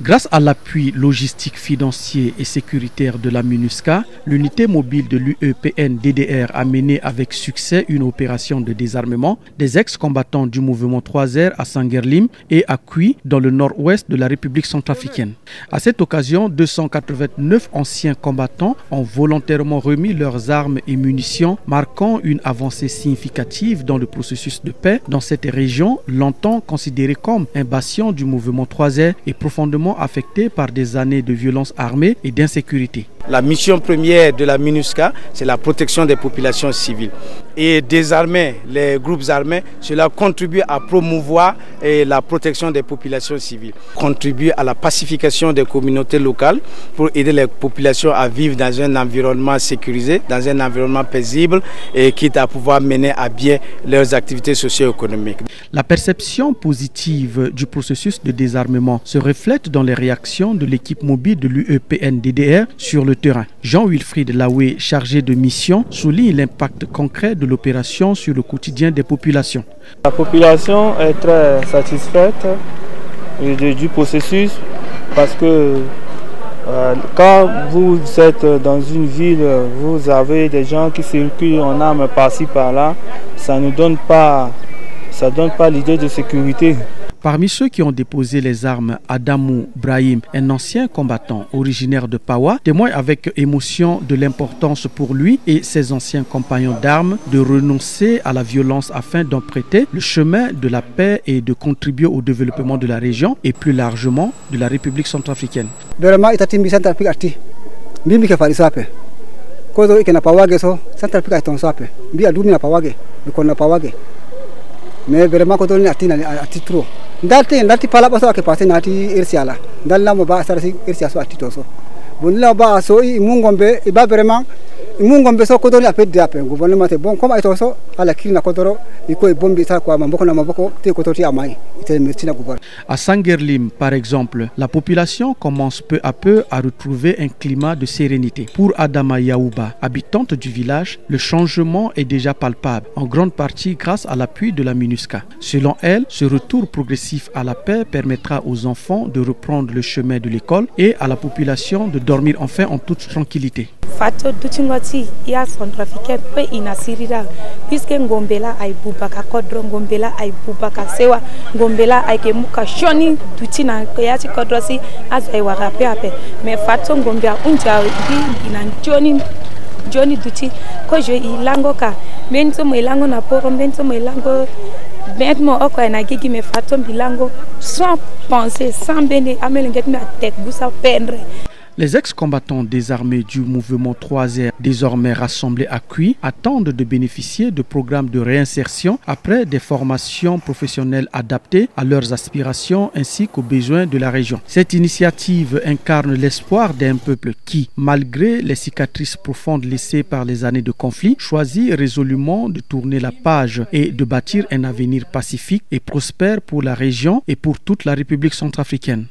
Grâce à l'appui logistique, financier et sécuritaire de la MINUSCA, l'unité mobile de l'UEPN-DDR a mené avec succès une opération de désarmement des ex-combattants du mouvement 3R à Sangerlim et à Kui dans le nord-ouest de la République centrafricaine. À cette occasion, 289 anciens combattants ont volontairement remis leurs armes et munitions, marquant une avancée significative dans le processus de paix dans cette région, longtemps considérée comme un bastion du mouvement 3R et profondément affecté par des années de violence armée et d'insécurité. La mission première de la MINUSCA, c'est la protection des populations civiles. Et désarmer les groupes armés, cela contribue à promouvoir la protection des populations civiles, contribue à la pacification des communautés locales pour aider les populations à vivre dans un environnement sécurisé, dans un environnement paisible et quitte à pouvoir mener à bien leurs activités socio-économiques. La perception positive du processus de désarmement se reflète dans les réactions de l'équipe mobile de l'UEPN-DDR sur le terrain. Jean-Wilfried Laoué, chargé de mission, souligne l'impact concret de l'opération sur le quotidien des populations. La population est très satisfaite du processus parce que quand vous êtes dans une ville, vous avez des gens qui circulent en armes par-ci par-là, ça ne donne pas l'idée de sécurité. Parmi ceux qui ont déposé les armes, Adamou Brahim, un ancien combattant originaire de Pawa, témoigne avec émotion de l'importance pour lui et ses anciens compagnons d'armes de renoncer à la violence afin d'emprunter le chemin de la paix et de contribuer au développement de la région et plus largement de la République centrafricaine. Mais vraiment quand on est à trop dalti pala baso ke passé nati irsiala dalla mo ba sarasi irsia so atitoso bonla ba so i mungombe i ba vraiment mungombe so ko doni apet de apen gouvernement te bon comme ay to so ala kirina ko doro i ko bombi sa ko maboko na maboko te ko toti amai ite merci na gouvernement. À Sangerlim par exemple, la population commence peu à peu à retrouver un climat de sérénité. Pour Adama Yaouba, habitante du village, le changement est déjà palpable, en grande partie grâce à l'appui de la MINUSCA. Selon elle, ce retour progressif à la paix permettra aux enfants de reprendre le chemin de l'école et à la population de dormir enfin en toute tranquillité. Fato dutingoti ya centrafricain pe inasirira puisque ngombela ay bubaka kodro ngombela ay bubaka sewa ngombela ay ke muka shoni dutina ya ti kodro si azai warape ape mais fato ngombia unja bi ina joni duti ko je ilango ka mento mo ilango na poro mento mo ilango bêtement oko na gigi me fato bilango sans penser sans bene amelenget na tek busa pendre. Les ex-combattants désarmés du mouvement 3R, désormais rassemblés à Kui, attendent de bénéficier de programmes de réinsertion après des formations professionnelles adaptées à leurs aspirations ainsi qu'aux besoins de la région. Cette initiative incarne l'espoir d'un peuple qui, malgré les cicatrices profondes laissées par les années de conflit, choisit résolument de tourner la page et de bâtir un avenir pacifique et prospère pour la région et pour toute la République centrafricaine.